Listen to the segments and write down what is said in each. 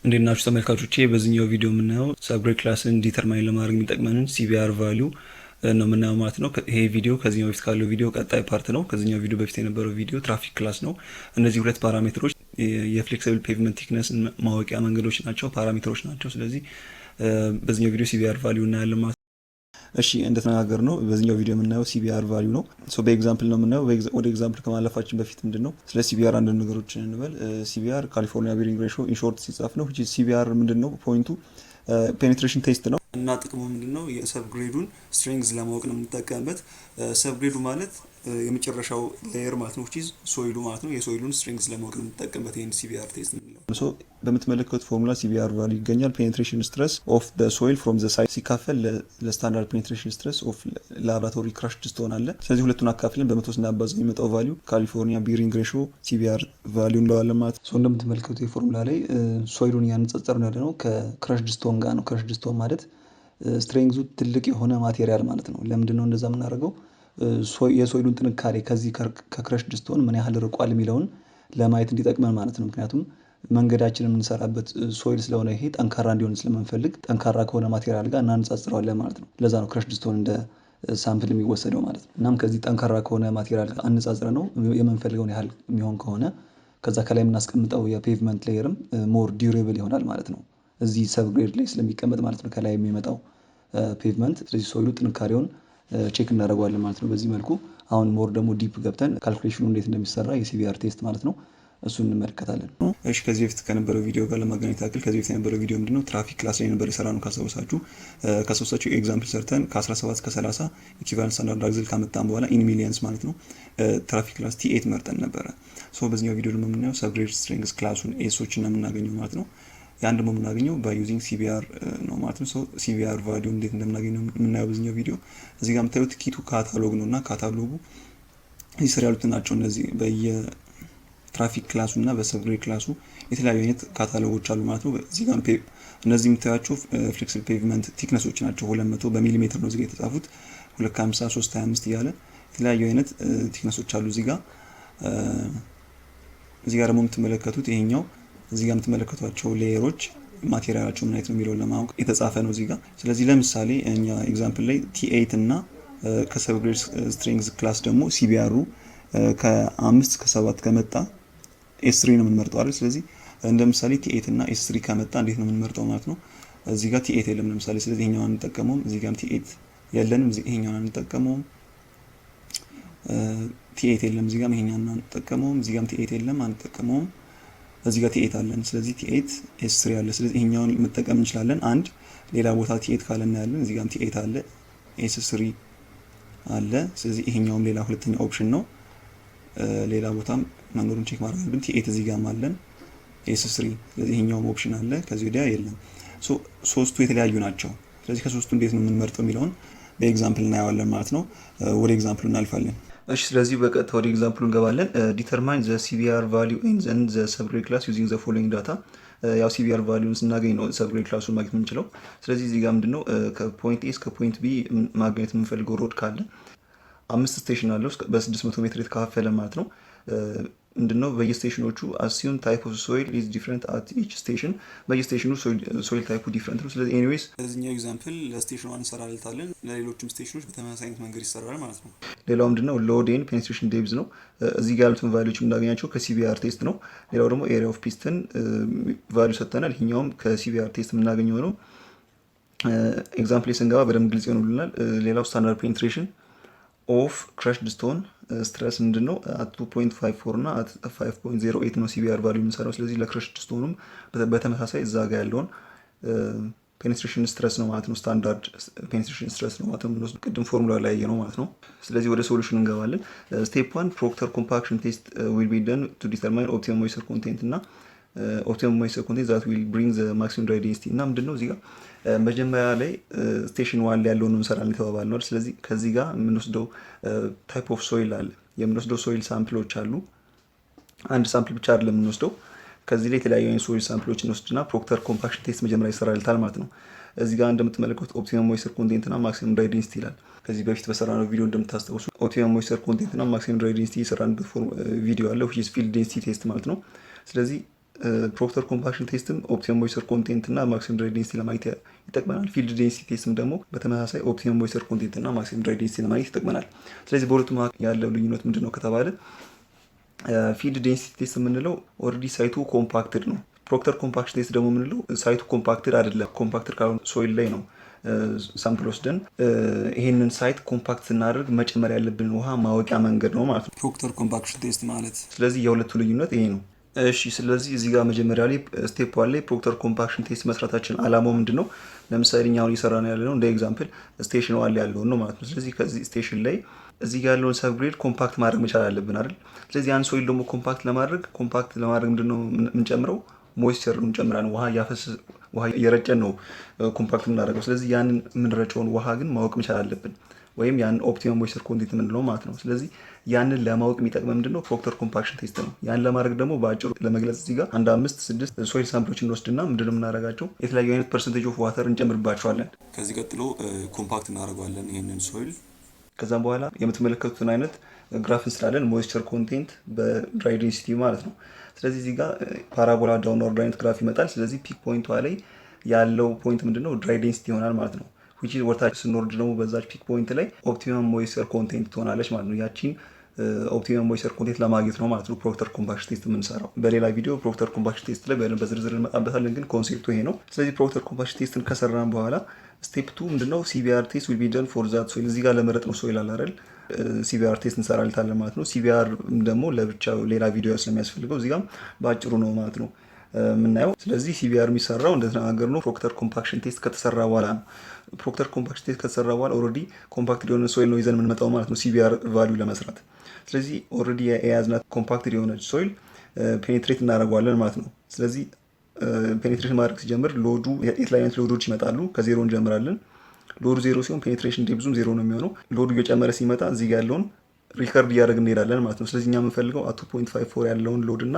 እንዴት ናችሁ ተመልካቾቼ? በዚህኛው ቪዲዮ የምናየው ሰብግሬድ ክላስን ዲተርማይን ለማድረግ የሚጠቅመንን ሲቪአር ቫሊዩ ነው የምናየው ማለት ነው። ይሄ ቪዲዮ ከዚህኛው በፊት ካለው ቪዲዮ ቀጣይ ፓርት ነው። ከዚህኛው ቪዲዮ በፊት የነበረው ቪዲዮ ትራፊክ ክላስ ነው። እነዚህ ሁለት ፓራሜትሮች የፍሌክሲብል ፔቭመንት ቲክነስን ማወቂያ መንገዶች ናቸው፣ ፓራሜትሮች ናቸው። ስለዚህ በዚህኛው ቪዲዮ ሲቪአር ቫሊዩ እናያለን ማለት ነው። እሺ እንደተነጋገር ነው በዚህኛው ቪዲዮ የምናየው ሲቪአር ቫሊዩ ነው። በኤግዛምፕል ነው የምናየው። ወደ ኤግዛምፕል ከማለፋችን በፊት ምንድን ነው ስለ ሲቪአር አንድ ነገሮችን እንበል። ሲቪአር ካሊፎርኒያ ቤሪንግ ሬሾ ኢንሾርት ሲጻፍ ነው። ሲቪአር ምንድን ነው ፖይንቱ? ፔኔትሬሽን ቴስት ነው እና ጥቅሙ ምንድን ነው? የሰብግሬዱን ስትሬንግዝ ለማወቅ ነው የምንጠቀምበት። ሰብግሬዱ ማለት የመጨረሻው ሌየር ማለት ነው፣ ሶይሉ ማለት ነው። የሶይሉን ስትሬንግዝ ለማወቅ ነው የምንጠቀምበት ይህን ሲቪአር ቴስት የምንለው። በምትመለከቱት ፎርሙላ ሲቪአር ቫሊዩ ይገኛል። ፔኔትሬሽን ስትረስ ኦፍ ዘ ሶይል ፍሮም ዘ ሳይት ሲካፈል ለስታንዳርድ ፔኔትሬሽን ስትረስ ኦፍ ላብራቶሪ ክራሽድ ስቶን አለ። ስለዚህ ሁለቱን አካፍለን በመቶ ስናባዛው የሚመጣው ቫሊዩ ካሊፎርኒያ ቤሪንግ ሬሾ ሲቪአር ቫሊዩ እንለዋለን ማለት ነው። እንደምትመለከቱት የፎርሙላ ላይ ሶይሉን ያነጻጸር ነው ያለነው ከክራሽድ ስቶን ጋር ነው። ክራሽድ ስቶን ማለት ስትሬንግዙ ትልቅ የሆነ ማቴሪያል ማለት ነው። ለምንድን ነው እንደዛ የምናደርገው? የሶይሉን ጥንካሬ ከዚህ ከክራሽድ ስቶን ምን ያህል ርቋል የሚለውን ለማየት እንዲጠቅመን ማለት ነው። ምክንያቱም መንገዳችን የምንሰራበት ሶይል ስለሆነ ይሄ ጠንካራ እንዲሆን ስለምንፈልግ ጠንካራ ከሆነ ማቴሪያል ጋር እናነጻጽረዋለን ማለት ነው። ለዛ ነው ክራሽድ ስቶን እንደ ሳምፕል የሚወሰደው ማለት ነው። እናም ከዚህ ጠንካራ ከሆነ ማቴሪያል ጋር አነጻጽረ ነው የምንፈልገውን ያህል የሚሆን ከሆነ ከዛ ከላይ የምናስቀምጠው የፔቭመንት ሌየርም ሞር ዲዩሬብል ይሆናል ማለት ነው። እዚህ ሰብግሬድ ላይ ስለሚቀመጥ ማለት ነው ከላይ የሚመጣው ፔቭመንት። ስለዚህ ሶይሉ ጥንካሬውን ቼክ እናደርገዋለን ማለት ነው። በዚህ መልኩ አሁን ሞር ደግሞ ዲፕ ገብተን ካልኩሌሽኑ እንዴት እንደሚሰራ የሲቪአር ቴስት ማለት ነው እሱን እንመለከታለን። እሺ ከዚህ በፊት ከነበረው ቪዲዮ ጋር ለማገናኘት ያክል ከዚህ በፊት የነበረው ቪዲዮ ምንድነው ትራፊክ ክላስ ላይ ነበር የሰራነው። ካስታወሳችሁ ኤግዛምፕል ሰርተን ከ17 እስከ 30 ኢኩቫለንት ስታንዳርድ አክስል ካመጣን በኋላ ኢን ሚሊየንስ ማለት ነው ትራፊክ ክላስ ቲ8 መርጠን ነበረ። በዚህኛው ቪዲዮ ደግሞ የምናየው ሰብግሬድ ስትሬንግዝ ክላሱን ኤሶችን ነው የምናገኘው ማለት ነው። ያን ደግሞ የምናገኘው በዩዚንግ ሲቪአር ነው ማለት ነው። ሲቪአር ቫሊዩ እንዴት እንደምናገኘው የምናየው በዚህኛው ቪዲዮ። እዚህ ጋር የምታዩት ኪቱ ካታሎግ ነው እና ካታሎጉ እዚህ ስር ያሉት ናቸው። እነዚህ በየትራፊክ ክላሱ እና በሰብግሬድ ክላሱ የተለያዩ አይነት ካታሎጎች አሉ ማለት ነው። እዚህ ጋር እነዚህ የምታያቸው ፍሌክሲብል ፔቭመንት ቲክነሶች ናቸው። 200 በሚሊሜትር ነው እዚህ ጋር የተጻፉት። 250 325 እያለ የተለያዩ አይነት ቲክነሶች አሉ እዚህ ጋር። እዚህ ጋር ደግሞ የምትመለከቱት ይሄኛው እዚህ ጋር የምትመለከቷቸው ሌየሮች ማቴሪያላቸው ምን አይነት ነው የሚለውን ለማወቅ የተጻፈ ነው እዚህ ጋር። ስለዚህ ለምሳሌ እኛ ኤግዛምፕል ላይ ቲ8 እና ከሰብግሬድ ስትሬንግዝ ክላስ ደግሞ ሲቪአሩ ከ5 እስከ 7 ከመጣ ኤስ3 ነው የምንመርጠው አይደል? ስለዚህ እንደ ምሳሌ ቲ8 እና ኤስ3 ከመጣ እንዴት ነው የምንመርጠው ማለት ነው። እዚህ ጋር ቲ8 የለም ለምሳሌ፣ ስለዚህ ይሄኛውን አንጠቀመውም። እዚህ ጋርም ቲ8 የለንም፣ ይሄኛውን አንጠቀመውም። ቲ8 የለም እዚህ ጋርም ይሄኛውን አንጠቀመውም። እዚህ ጋርም ቲ8 የለም አንጠቀመውም። እዚህ ጋር ቲ8 አለን፣ ስለዚህ ቲ8 ኤስ3 አለ። ስለዚህ ይሄኛውን መጠቀም እንችላለን። አንድ ሌላ ቦታ ቲ8 ካለን ያለን እዚህ ጋርም ቲ8 አለ፣ ኤስ3 አለ። ስለዚህ ይሄኛውም ሌላ ሁለተኛ ኦፕሽን ነው። ሌላ ቦታም መኖሩን ቼክ ማድረግ አለብን። ቲ8 እዚህ ጋርም አለን፣ ኤስ3። ስለዚህ ይሄኛውም ኦፕሽን አለ፣ ከዚህ ወዲያ የለም። ሶስቱ የተለያዩ ናቸው። ስለዚህ ከሶስቱ እንዴት ነው የምንመርጠው የሚለውን በኤግዛምፕል እናየዋለን ማለት ነው። ወደ ኤግዛምፕሉ እናልፋለን። እሺ ስለዚህ በቀጥታ ወደ ኤግዛምፕሉ እንገባለን። ዲተርማይን ዘ ሲቪአር ቫሊዩ ኢን ዘ ሰብግሬድ ክላስ ዩዚንግ ዘ ፎሎዊንግ ዳታ። ያው ሲቪአር ቫሊዩን ስናገኝ ነው ሰብግሬድ ክላሱን ማግኘት የምንችለው። ስለዚህ እዚህ ጋር ምንድነው ከፖይንት ኤ እስከ ፖይንት ቢ ማግኘት የምንፈልገው ሮድ ካለ 5 ስቴሽን አለው በ600 ሜትር የተከፋፈለ ማለት ነው። ምንድነው በየስቴሽኖቹ አሲዩም ታይፕ ኦፍ ሶይል ኢዝ ዲፍረንት አት ኢች ስቴሽን። በየስቴሽኑ ሶይል ታይፑ ዲፍረንት ነው። ስለዚህ ኤኒዌይስ ለዚህኛው ኤግዛምፕል ለስቴሽኑ እንሰራለታለን፣ ለሌሎችም ስቴሽኖች በተመሳሳይ አይነት መንገድ ይሰራል ማለት ነው። ሌላው ምንድነው ሎድ ኤንድ ፔኔትሬሽን ዴፕዝ ነው። እዚህ ጋር ያሉትን ቫልዩዎች የምናገኛቸው ከሲቪአር ቴስት ነው። ሌላው ደግሞ ኤሪያ ኦፍ ፒስተን ቫልዩ ሰጥተናል። ይሄኛውም ከሲቪአር ቴስት የምናገኘው ነው። ኤግዛምፕል ላይ ስንገባ በደንብ ግልጽ ይሆንልናል። ሌላው ስታንዳርድ ፔኔትሬሽን ኦፍ ክራሽድ ስቶን ስትረስ ምንድነው 2.54 እና 5.08 ነው ሲቪአር ቫልዩ የምንሰራው። ስለዚህ ለክራሽድ ስቶኑም በተመሳሳይ እዛ ጋር ያለውን ፔኔትሬሽን ስትረስ ነው ማለት ነው። ስታንዳርድ ፔኔትሬሽን ስትረስ ነው ማለት ነው። ቅድም ፎርሙላ ላይ ያየ ነው ማለት ነው። ስለዚህ ወደ ሶሉሽን እንገባለን። ስቴፕ 1 ፕሮክተር ኮምፓክሽን ቴስት ዊል ቢ ደን ቱ ዲተርማይን ኦፕቲመም ሞይስቸር ኮንቴንት እና ኦፕቲመም ሞይስቸር ኮንቴንት ዛት ዊል ብሪንግ ዘ ማክሲመም ድራይ ዴንሲቲ። እና ምንድነው እዚህ ጋር መጀመሪያ ላይ ስቴሽን 1 ላይ ያለውን እንሰራለን የተባባል ነው። ስለዚህ ከዚህ ጋር የምንወስደው ታይፕ ኦፍ ሶይል አለ፣ የምንወስደው ሶይል ሳምፕሎች አሉ። አንድ ሳምፕል ብቻ አይደለም የምንወስደው፣ ከዚህ ላይ የተለያዩ አይነት ሶይል ሳምፕሎች እንወስድና ፕሮክተር ኮምፓክሽን ቴስት መጀመሪያ ይሰራልታል ማለት ነው። እዚህ ጋር እንደምትመለከቱት ኦፕቲመም ሞይስቸር ኮንቴንት እና ማክሲመም ድራይ ዴንሲቲ ይላል። ከዚህ በፊት በሰራነው ቪዲዮ እንደምታስታውሱ ኦፕቲመም ሞይስቸር ኮንቴንት እና ማክሲመም ድራይ ዴንሲቲ የሰራንበት ቪዲዮ አለ፣ which is field density test ማለት ነው። ስለዚህ ፕሮክተር ኮምፓክሽን ቴስትም ኦፕቲመም ሞይስቸር ኮንቴንት እና ማክሲመም ድራይ ዴንሲቲ ለማግኘት ይጠቅመናል። ፊልድ ዴንሲቲ ቴስትም ደግሞ በተመሳሳይ ኦፕቲመም ሞይስቸር ኮንቴንት እና ማክሲመም ድራይ ዴንሲቲ ለማግኘት ይጠቅመናል። ስለዚህ በሁለቱ መካከል ያለው ልዩነት ምንድን ነው ከተባለ ፊልድ ዴንሲቲ ቴስት የምንለው ኦልሬዲ ሳይቱ ኮምፓክትድ ነው። ፕሮክተር ኮምፓክሽን ቴስት ደግሞ የምንለው ሳይቱ ኮምፓክትድ አይደለም። ኮምፓክትድ ካልሆነ ሶይል ላይ ነው ሳምፕል ወስደን ይሄንን ሳይት ኮምፓክት ስናደርግ መጨመር ያለብን ውሃ ማወቂያ መንገድ ነው ማለት ነው ፕሮክተር ኮምፓክሽን ቴስት ማለት። ስለዚህ የሁለቱ ልዩነት ይሄ ነው። እሺ ስለዚህ እዚህ ጋር መጀመሪያ ላይ ስቴፕ 1 ላይ ፕሮክተር ኮምፓክሽን ቴስት መስራታችን አላማው ምንድን ነው? ለምሳሌ እኛ አሁን እየሰራ ነው ያለነው እንደ ኤግዛምፕል ስቴሽን 1 ላይ ያለውን ነው ማለት ነው። ስለዚህ ከዚህ ስቴሽን ላይ እዚህ ጋር ያለውን ሰብግሬድ ኮምፓክት ማድረግ መቻል አለብን አይደል? ስለዚህ ያን ሶይል ደግሞ ኮምፓክት ለማድረግ ምንድነው የምንጨምረው? ሞይስቸር እንጨምራለን። ውሃ እየረጨን ነው ኮምፓክት የምናደርገው። ስለዚህ ያንን የምንረጨውን ውሃ ግን ማወቅ መቻል አለብን፣ ወይም ያንን ኦፕቲመም ሞይስቸር ኮንቴንት የምንለው ማለት ነው። ስለዚህ ያንን ለማወቅ የሚጠቅመ ምንድነው ፕሮክተር ኮምፓክሽን ቴስት ነው። ያን ለማድረግ ደግሞ በአጭሩ ለመግለጽ እዚህ ጋር 5-6 ሶይል ሳምፕሎችን እንወስድና ምንድነው የምናደርጋቸው የተለያዩ አይነት ፐርሰንቴጅ ኦፍ ዋተር እንጨምርባቸዋለን። ከዚህ ቀጥሎ ኮምፓክት እናደርገዋለን ይህንን ሶይል። ከዛም በኋላ የምትመለከቱትን አይነት ግራፍ እንስላለን፣ ሞይስቸር ኮንቴንት በድራይ ዴንሲቲ ማለት ነው። ስለዚህ እዚህ ጋር ፓራቦላ ዳውንዋርድ አይነት ግራፍ ይመጣል። ስለዚህ ፒክ ፖይንቷ ላይ ያለው ፖይንት ምንድነው ድራይ ዴንሲቲ ይሆናል ማለት ነው። ዊች ወርታች ስንወርድ ደግሞ በዛች ፒክ ፖይንት ላይ ኦፕቲመም ሞይስቸር ኮንቴንት ትሆናለች ማለት ነው። ያቺን ኦፕቲመም ሞይስቸር ኮንቴንት ለማግኘት ነው ማለት ነው ፕሮክተር ኮምፓክሽን ቴስት የምንሰራው። በሌላ ቪዲዮ ፕሮክተር ኮምፓክሽን ቴስት ላይ በዝርዝር እንመጣበታለን፣ ግን ኮንሴፕቱ ይሄ ነው። ስለዚህ ፕሮክተር ኮምፓክሽን ቴስትን ከሰራን በኋላ ስቴፕ 2 ምንድነው ሲቪአር ቴስት ዊል ቢ ደን ፎር ዛት ሶይል። እዚህ ጋር ለመረጥ ነው ሶይል አለ አይደል? ሲቪአር ቴስት እንሰራልታለን ማለት ነው። ሲቪአር ደግሞ ለብቻው ሌላ ቪዲዮ ስለሚያስፈልገው እዚህ ጋር በአጭሩ ነው ማለት ነው የምናየው። ስለዚህ ሲቪአር የሚሰራው እንደተናገር ነው ፕሮክተር ኮምፓክሽን ቴስት ከተሰራ በኋላ ነው። ፕሮክተር ኮምፓክሽን ቴስት ከተሰራ በኋላ ኦልሬዲ ኮምፓክትድ የሆነ ሶይል ነው ይዘን የምንመጣው ማለት ነው ሲቪአር ቫልዩ ለመስራት። ስለዚህ ኦልሬዲ የያዝናት ኮምፓክትድ የሆነች ሶይል ፔኔትሬት እናደርገዋለን ማለት ነው። ስለዚህ ፔኔትሬሽን ማድረግ ሲጀምር ሎዱ የተለያዩ አይነት ሎዶች ይመጣሉ። ከዜሮ እንጀምራለን። ሎዱ ዜሮ ሲሆን ፔኔትሬሽን ዴፕዙም ዜሮ ነው የሚሆነው። ሎዱ እየጨመረ ሲመጣ እዚህ ጋር ያለውን ሪከርድ እያደረግን እንሄዳለን ማለት ነው። ስለዚህ እኛ የምንፈልገው 2.54 ያለውን ሎድ እና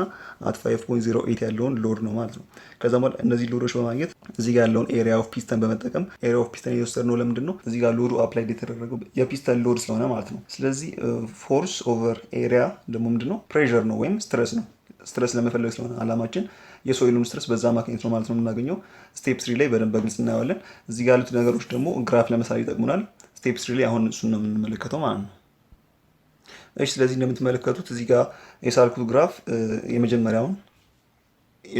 5.08 ያለውን ሎድ ነው ማለት ነው። ከዛ በኋላ እነዚህ ሎዶች በማግኘት እዚህ ጋር ያለውን ኤሪያ ኦፍ ፒስተን በመጠቀም ኤሪያ ኦፍ ፒስተን የወሰድነው ለምንድን ነው? እዚህ ጋር ሎዱ አፕላይድ የተደረገው የፒስተን ሎድ ስለሆነ ማለት ነው። ስለዚህ ፎርስ ኦቨር ኤሪያ ደግሞ ምንድን ነው? ፕሬዠር ነው ወይም ስትረስ ነው። ስትረስ ለመፈለግ ስለሆነ አላማችን የሶይሉን ስትረስ በዛ ማግኘት ነው ማለት ነው የምናገኘው። ስቴፕ 3 ላይ በደንብ በግልጽ እናየዋለን። እዚህ ጋር ያሉት ነገሮች ደግሞ ግራፍ ለመሳል ይጠቅሙናል። ስቴፕ 3 ላይ አሁን እሱን ነው የምንመለከተው ማለት ነው። እሺ ስለዚህ እንደምትመለከቱት እዚህ ጋር የሳልኩት ግራፍ የመጀመሪያውን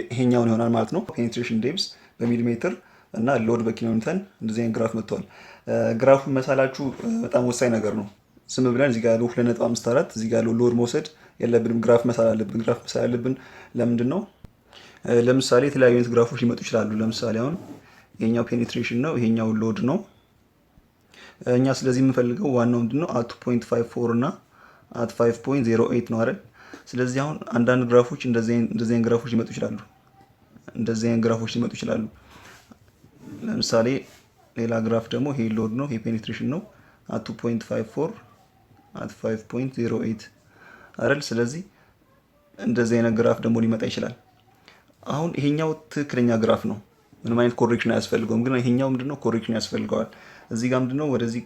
ይሄኛውን ይሆናል ማለት ነው። ፔኔትሬሽን ዴፕዝ በሚሊሜትር እና ሎድ በኪሎ ኒውተን እንደዚህ አይነት ግራፍ መጥቷል። ግራፉን መሳላችሁ በጣም ወሳኝ ነገር ነው። ስም ብለን እዚህ ጋር ያለው 2.54 እዚህ ጋር ያለው ሎድ መውሰድ የለብንም። ግራፍ መሳል አለብን። ግራፍ መሳል ያለብን ለምንድን ነው? ለምሳሌ የተለያዩ አይነት ግራፎች ሊመጡ ይችላሉ። ለምሳሌ አሁን ይሄኛው ፔኔትሬሽን ነው፣ ይሄኛው ሎድ ነው። እኛ ስለዚህ የምንፈልገው ዋናው ምንድነው 2.54 እና 5.08 ነው አይደል? ስለዚህ አሁን አንዳንድ ግራፎች እንደዚህ አይነት ግራፎች ሊመጡ ይችላሉ። እንደዚህ አይነት ግራፎች ሊመጡ ይችላሉ። ለምሳሌ ሌላ ግራፍ ደግሞ ይሄ ሎድ ነው፣ ይሄ ፔኔትሬሽን ነው 2.54 5.08 አይደል? ስለዚህ እንደዚህ አይነት ግራፍ ደግሞ ሊመጣ ይችላል። አሁን ይሄኛው ትክክለኛ ግራፍ ነው፣ ምንም አይነት ኮሬክሽን አያስፈልገውም። ግን ይሄኛው ምንድነው ኮሬክሽን ያስፈልገዋል። እዚህ ጋር ምንድነው ወደዚህ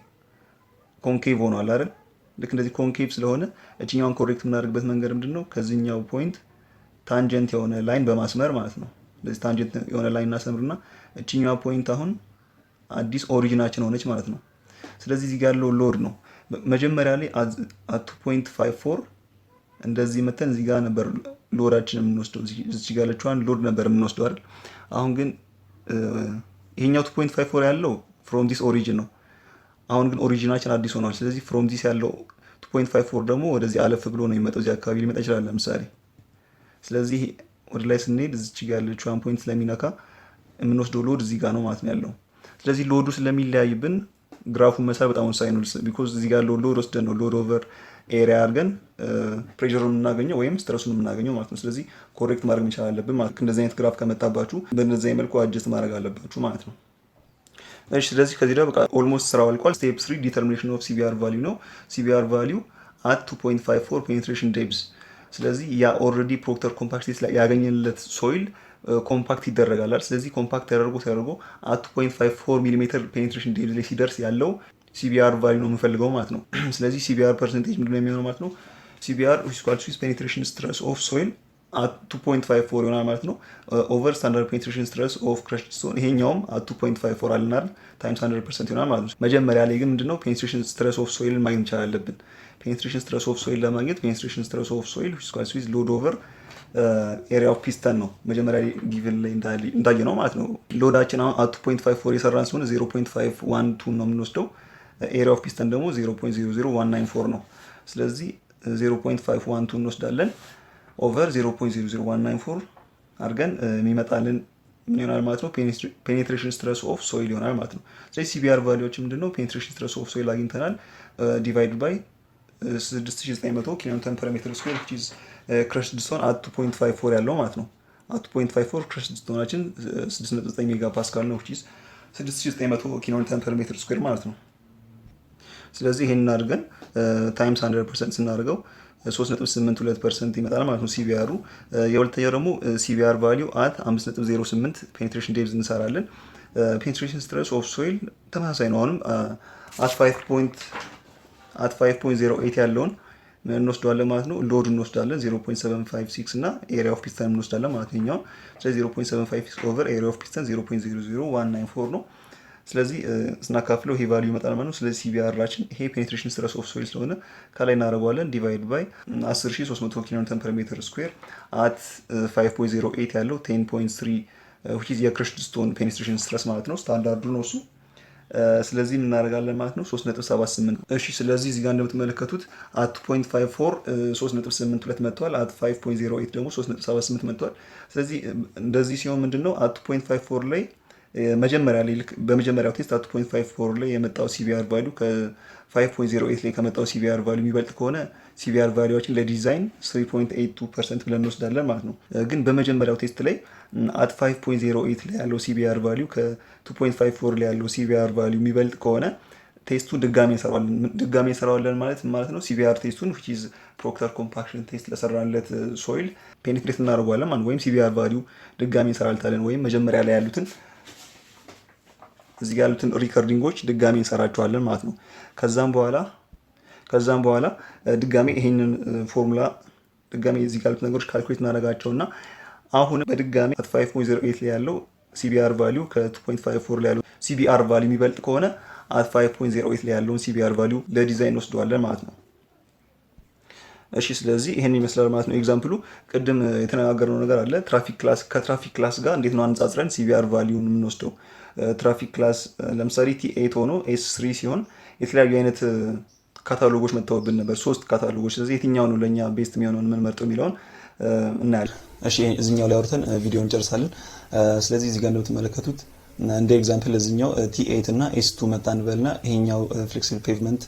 ኮንኬቭ ሆኗል አይደል? ልክ እንደዚህ ኮንኬቭ ስለሆነ እችኛውን ኮሬክት የምናደርግበት መንገድ ምንድነው? ከዚህኛው ፖይንት ታንጀንት የሆነ ላይን በማስመር ማለት ነው። እንደዚህ ታንጀንት የሆነ ላይን እናሰምርና እችኛው ፖይንት አሁን አዲስ ኦሪጂናችን ሆነች ማለት ነው። ስለዚህ እዚህ ጋር ያለው ሎድ ነው። መጀመሪያ ላይ 2.54 እንደዚህ መተን እዚህ ጋር ነበር ሎዳችን የምንወስደው። እዚህ ጋር ያለችዋን ሎድ ነበር የምንወስደው አይደል? አሁን ግን ይሄኛው 2.54 ያለው ፍሮም ዲስ ኦሪጂን ነው። አሁን ግን ኦሪጂናችን አዲስ ሆኗል። ስለዚህ ፍሮም ዲስ ያለው 2.54 ደግሞ ወደዚህ አለፍ ብሎ ነው የሚመጣው። እዚህ አካባቢ ሊመጣ ይችላል ለምሳሌ። ስለዚህ ወደ ላይ ስንሄድ እዚህ ጋር ያለችዋን ፖይንት ስለሚነካ የምንወስደው ሎድ እዚህ ጋር ነው ማለት ነው ያለው። ስለዚህ ሎዱ ስለሚለያይብን ግራፉን መሳል በጣም ወሳኝ ነው። ቢኮዝ እዚህ ጋር ያለው ሎድ ወስደን ነው ሎድ ኦቨር ኤሪያ አድርገን ፕሬሸሩን የምናገኘው ወይም ስትረሱን የምናገኘው ማለት ነው። ስለዚህ ኮሬክት ማድረግ መቻል አለብን ማለት ነው። እንደዚህ አይነት ግራፍ ከመጣባችሁ በእንደዚህ መልኩ አጀስት ማድረግ አለባችሁ ማለት ነው። እሺ ስለዚህ ከዚህ ላይ በቃ ኦልሞስት ስራው አልቋል። ስቴፕ 3 ዲተርሚኔሽን ኦፍ ሲቪአር ቫልዩ ነው። ሲቪአር ቫልዩ አት 2.54 ፔኔትሬሽን ዴፕዝ። ስለዚህ ያ ኦልሬዲ ፕሮክተር ኮምፓክት ቴስት ላይ ያገኘንለት ሶይል ኮምፓክት ይደረጋል። ስለዚህ ኮምፓክት ተደርጎ አት 2.54 ሚሜ ፔኔትሬሽን ዴፕዝ ላይ ሲደርስ ያለው ሲቪአር ቫልዩ ነው የምንፈልገው ማለት ነው። ስለዚህ ሲቪአር ፐርሰንቴጅ ምንድነው የሚሆነው ማለት ነው? ሲቪአር ኢኳልስ ፔኔትሬሽን ስትረስ ኦፍ ሶይል 2.54 ይሆናል ማለት ነው። ኦቨር ስታንዳርድ ፔኔትሬሽን ስትረስ ኦፍ ክረሽድ ስቶን ይሄኛውም 2.54 አለናል ታይምስ 100% ይሆናል ማለት ነው። መጀመሪያ ላይ ግን ምንድነው ፔኔትሬሽን ስትረስ ኦፍ ሶይልን ማግኘት ይቻላል አለብን። ፔኔትሬሽን ስትረስ ኦፍ ሶይል ለማግኘት ፔኔትሬሽን ስትረስ ኦፍ ሶይል ኢኳልስ ዊዝ ሎድ ኦቨር ኤሪያ ኦፍ ፒስተን ነው መጀመሪያ ጊቭን ላይ እንዳየ ነው ማለት ነው። ሎዳችን አሁን 2.54 የሰራን ሲሆን 0.512 ነው የምንወስደው። ኤሪያ ኦፍ ፒስተን ደግሞ 0.00194 ነው። ስለዚህ 0.512 እንወስዳለን ኦቨር 0.00194 አድርገን የሚመጣልን ምን ይሆናል ማለት ነው? ፔኔትሬሽን ስትረስ ኦፍ ሶይል ይሆናል ማለት ነው። ስለዚህ ሲቢአር ቫልዩዎች ምንድነው? ፔኔትሬሽን ስትረስ ኦፍ ሶይል አግኝተናል። ዲቫይድ ባይ 6900 ኪሎ ኒውተን ፐር ሜትር ስኩዌር which is ክረሽድ ስቶን at 2.54 ያለው ማለት ነው። at 2.54 ክረሽድ ስቶናችን 6.9 ሜጋ ፓስካል ነው which is 6900 ኪሎ ኒውተን ፐር ሜትር ስኩዌር ማለት ነው። ስለዚህ ይሄን አድርገን ታይምስ 100% ስናደርገው 3.82% ይመጣል ማለት ነው ሲቢአሩ። የሁለተኛው ደግሞ ሲቢአር ቫልዩ አት 5.08 ፔኔትሬሽን ዴፕዝ እንሰራለን። ፔኔትሬሽን ስትረስ ኦፍ ሶይል ተመሳሳይ ነው። አሁንም at 5.08 ያለውን እንወስዳለን ማለት ነው። ሎድ እንወስዳለን 0.756 እና ኤሪያ ኦፍ ፒስተን እንወስዳለን ማለት ነው። ስለዚህ 0.756 ኦቨር ኤሪያ ኦፍ ፒስተን 0.00194 ነው። ስለዚህ ስናካፍለው ይሄ ቫልዩ ይመጣል ማለት ነው። ስለዚህ ሲቢአራችን ይሄ ፔኔትሬሽን ስትረስ ኦፍ ሶይል ስለሆነ ከላይ እናደርገዋለን ዲቫይድ ባይ 10300 ኪሎ ኒውተን ፐር ሜትር ስኩዌር አት 5.08 ያለው 10.3 which is የክረሽድ ስቶን ፔኔትሬሽን ስትረስ ማለት ነው። ስታንዳርዱ ነው እሱ። ስለዚህ እናደርጋለን ማለት ነው 3.78። እሺ ስለዚህ እዚህ ጋር እንደምትመለከቱት at 2.54 3.82 መጥቷል። at 5.08 ደግሞ 3.78 መጥቷል። ስለዚህ እንደዚህ ሲሆን ምንድነው at 2.54 ላይ መጀመሪያ ላይ በመጀመሪያው ቴስት 2.54 ላይ የመጣው ሲቢአር ቫልዩ ከ5.08 ላይ ከመጣው ሲቢአር ቫልዩ የሚበልጥ ከሆነ ሲቢአር ቫልዩዋችን ለዲዛይን 3.82% ብለን እንወስዳለን ማለት ነው። ግን በመጀመሪያው ቴስት ላይ at 5.08 ላይ ያለው ሲቢአር ቫልዩ ከ2.54 ላይ ያለው ሲቢአር ቫልዩ የሚበልጥ ከሆነ ቴስቱን ድጋሜ እንሰራዋለን ማለት ነው። ሲቢአር ቴስቱን which is ፕሮክተር ኮምፓክሽን ቴስት ለሰራንለት ሶይል ፔኔትሬት እናደርገዋለን ማለት ወይም ሲቢአር ቫልዩ ድጋሜ እንሰራልታለን ወይም መጀመሪያ ላይ ያሉትን እዚህ ጋር ያሉትን ሪከርዲንጎች ድጋሜ እንሰራቸዋለን ማለት ነው። ከዛም በኋላ ድጋሜ ይሄንን ፎርሙላ ድጋሜ እዚህ ጋር ያሉት ነገሮች ካልኩሌት እናደርጋቸውና አሁን በድጋሜ at 5.08 ላይ ያለው ሲቢአር ቫልዩ ከ2.54 ላይ ያለው ሲቢአር ቫልዩ የሚበልጥ ከሆነ at 5.08 ላይ ያለውን ሲቢአር ቫልዩ ለዲዛይን ወስደዋለን ማለት ነው። እሺ ስለዚህ ይሄን ይመስላል ማለት ነው። ኤግዛምፕሉ ቅድም የተነጋገርነው ነገር አለ። ከትራፊክ ክላስ ጋር እንዴት ነው አነጻጽረን ሲቢአር ቫልዩን የምንወስደው? ትራፊክ ክላስ ለምሳሌ T8 ሆኖ S3 ሲሆን የተለያዩ አይነት ካታሎጎች መጥተውብን ነበር፣ 3 ካታሎጎች። ስለዚህ የትኛው ነው ለኛ ቤስት የሚሆነውን የምንመርጠው የሚለውን እናያለን። እሺ እዚህኛው ላይ አውርተን ቪዲዮን እንጨርሳለን። ስለዚህ እዚህ ጋር እንደምትመለከቱት እንደ ኤግዛምፕል እዚህኛው T8 እና S2 መጣ እንበልና ይሄኛው ፍሌክሲብል ፔቭመንት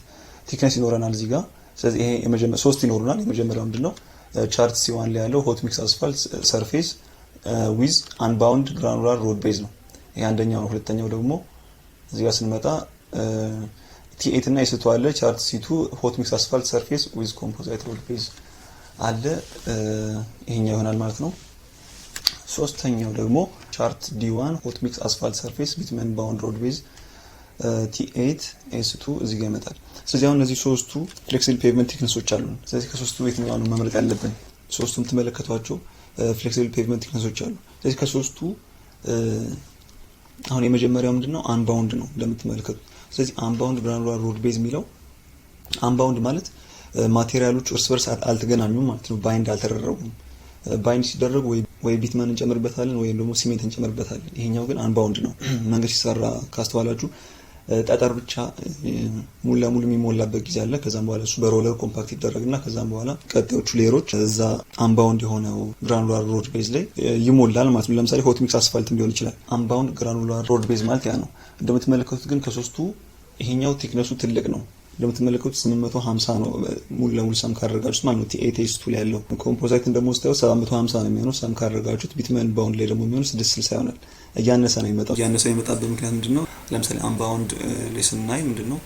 ቲክነስ ይኖረናል እዚህ ጋር። ስለዚህ ይሄ የመጀመሪያው 3 ይኖሩናል። የመጀመሪያው ምንድነው ቻርት C1 ላይ ያለው ሆት ሚክስ አስፋልት ሰርፌስ ዊዝ አንባውንድ ግራኑላር ሮድ ቤዝ ነው። ይሄ አንደኛው ነው። ሁለተኛው ደግሞ እዚህ ጋር ስንመጣ T8 እና S2 አለ። ቻርት C2 ሆት ሚክስ አስፋልት ሰርፌስ ዊዝ ኮምፖዛይት ሮድ ቤዝ አለ። ይሄኛው ይሆናል ማለት ነው። ሶስተኛው ደግሞ ቻርት D1 ሆት ሚክስ አስፋልት ሰርፌስ ቢትመን ባውንድ ሮድ ቤዝ T8 S2 እዚህ ጋር ይመጣል። ስለዚህ አሁን እነዚህ ሶስቱ ፍሌክሲብል ፔቭመንት ቴክኒክሶች አሉ። ስለዚህ ከሶስቱ የትኛው ነው መምረጥ ያለብን? ሶስቱም ተመለከቷቸው ፍሌክሲብል ፔቭመንት ቴክኒክሶች አሉ። ስለዚህ ከሶስቱ አሁን የመጀመሪያው ምንድነው አንባውንድ ነው እንደምትመለከቱት። ስለዚህ አንባውንድ ግራኑላር ሮድ ቤዝ የሚለው አንባውንድ ማለት ማቴሪያሎች እርስ በርስ አልተገናኙም ማለት ነው። ባይንድ አልተደረጉም። ባይንድ ሲደረጉ ወይ ቢትመን እንጨምርበታለን ወይም ደግሞ ሲሜንት እንጨምርበታለን። ይሄኛው ግን አንባውንድ ነው። መንገድ ሲሰራ ካስተዋላችሁ ጠጠር ብቻ ሙሉ ለሙሉ የሚሞላበት ጊዜ አለ። ከዛም በኋላ እሱ በሮለር ኮምፓክት ይደረግና ከዛም በኋላ ቀጣዮቹ ሌየሮች እዛ አንባውንድ የሆነው ግራኑላር ሮድ ቤዝ ላይ ይሞላል ማለት ነው። ለምሳሌ ሆት ሚክስ አስፋልት ሊሆን ይችላል። አንባውንድ ግራኑላር ሮድ ቤዝ ማለት ያ ነው። እንደምትመለከቱት ግን ከሶስቱ ይሄኛው ቴክነሱ ትልቅ ነው። እንደምትመለከቱት 850 ነው ሙሉ ለሙሉ ሰም ካደረጋችሁት ማለት ነው። T8 S2 ላይ ያለው ኮምፖዛይትን ደግሞ ስታዩ 750 ነው የሚሆነው ሰም ካደረጋችሁት። ቢትመን ባውንድ ላይ ደግሞ የሚሆነው 660 ይሆናል። እያነሰ ነው የሚመጣው። እያነሰ የሚመጣበት ምክንያት ምንድነው? ለምሳሌ አንባውንድ ላይ ስናይ ምንድነው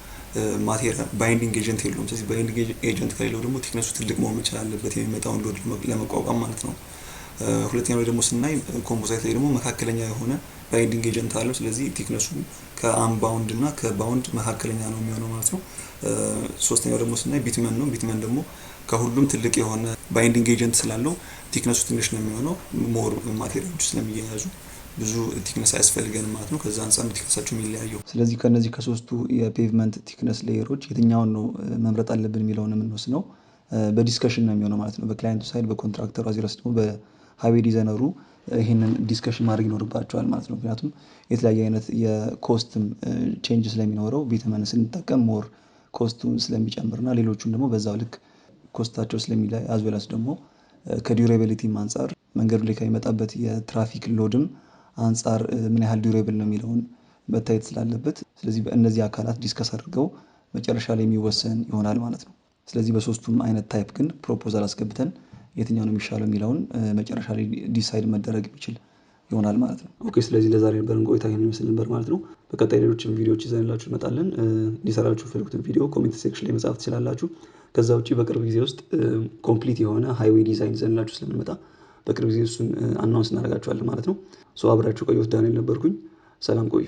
ማቴሪያል ባይንዲንግ ኤጀንት የለውም። ስለዚህ ባይንዲንግ ኤጀንት ከሌለው ደግሞ ቴክነሱ ትልቅ መሆን መቻል አለበት የሚመጣውን ሎድ ለመቋቋም ማለት ነው። ሁለተኛው ደግሞ ስናይ ኮምፖዛይት ላይ ደግሞ መካከለኛ የሆነ ባይንዲንግ ኤጀንት አለው። ስለዚህ ቴክነሱ ከአንባውንድ እና ከባውንድ መካከለኛ ነው የሚሆነው ማለት ነው። ሶስተኛው ደግሞ ስናይ ቢትመን ነው። ቢትመን ደግሞ ከሁሉም ትልቅ የሆነ ባይንዲንግ ኤጀንት ስላለው ቲክነሱ ትንሽ ነው የሚሆነው። ሞር ማቴሪያሎች ስለሚያያዙ ብዙ ቲክነስ አያስፈልገንም ማለት ነው። ከዛ አንጻር ቲክነሳቸው የሚለያየው። ስለዚህ ከነዚህ ከሶስቱ የፔቭመንት ቲክነስ ሌየሮች የትኛውን ነው መምረጥ አለብን የሚለውን የምንወስነው በዲስከሽን ነው የሚሆነው ማለት ነው። በክላይንቱ ሳይድ፣ በኮንትራክተሩ አዚረስ ደግሞ በሃይዌይ ዲዛይነሩ ይህንን ዲስከሽን ማድረግ ይኖርባቸዋል ማለት ነው። ምክንያቱም የተለያየ አይነት የኮስትም ቼንጅ ስለሚኖረው ቢትመን ስንጠቀም ሞር ኮስቱ ስለሚጨምርና ሌሎቹን ደግሞ በዛው ልክ ኮስታቸው ስለሚለይ አዝዌላስ ደግሞ ከዲዩሬቢሊቲም አንጻር መንገዱ ላይ ከሚመጣበት የትራፊክ ሎድም አንጻር ምን ያህል ዲዩሬብል ነው የሚለውን መታየት ስላለበት፣ ስለዚህ በእነዚህ አካላት ዲስከስ አድርገው መጨረሻ ላይ የሚወሰን ይሆናል ማለት ነው። ስለዚህ በሶስቱም አይነት ታይፕ ግን ፕሮፖዛል አስገብተን የትኛው ነው የሚሻለው የሚለውን መጨረሻ ላይ ዲሳይድ መደረግ የሚችል ይሆናል ማለት ነው። ኦኬ፣ ስለዚህ ለዛሬ ነበረን ቆይታ ይሄን ይመስል ነበር ማለት ነው። በቀጣይ ሌሎችም ቪዲዮዎች ይዘንላችሁ እንመጣለን። እንዲሰራችሁ ፈልጉትን ቪዲዮ ኮሜንት ሴክሽን ላይ መጻፍ ትችላላችሁ። ከዛ ውጪ በቅርብ ጊዜ ውስጥ ኮምፕሊት የሆነ ሃይዌይ ዲዛይን ይዘንላችሁ ስለምንመጣ በቅርብ ጊዜ እሱን አናውንስ እናደርጋችኋለን ማለት ነው። አብራችሁ ቆዩት። ዳንኤል ነበርኩኝ። ሰላም ቆዩ።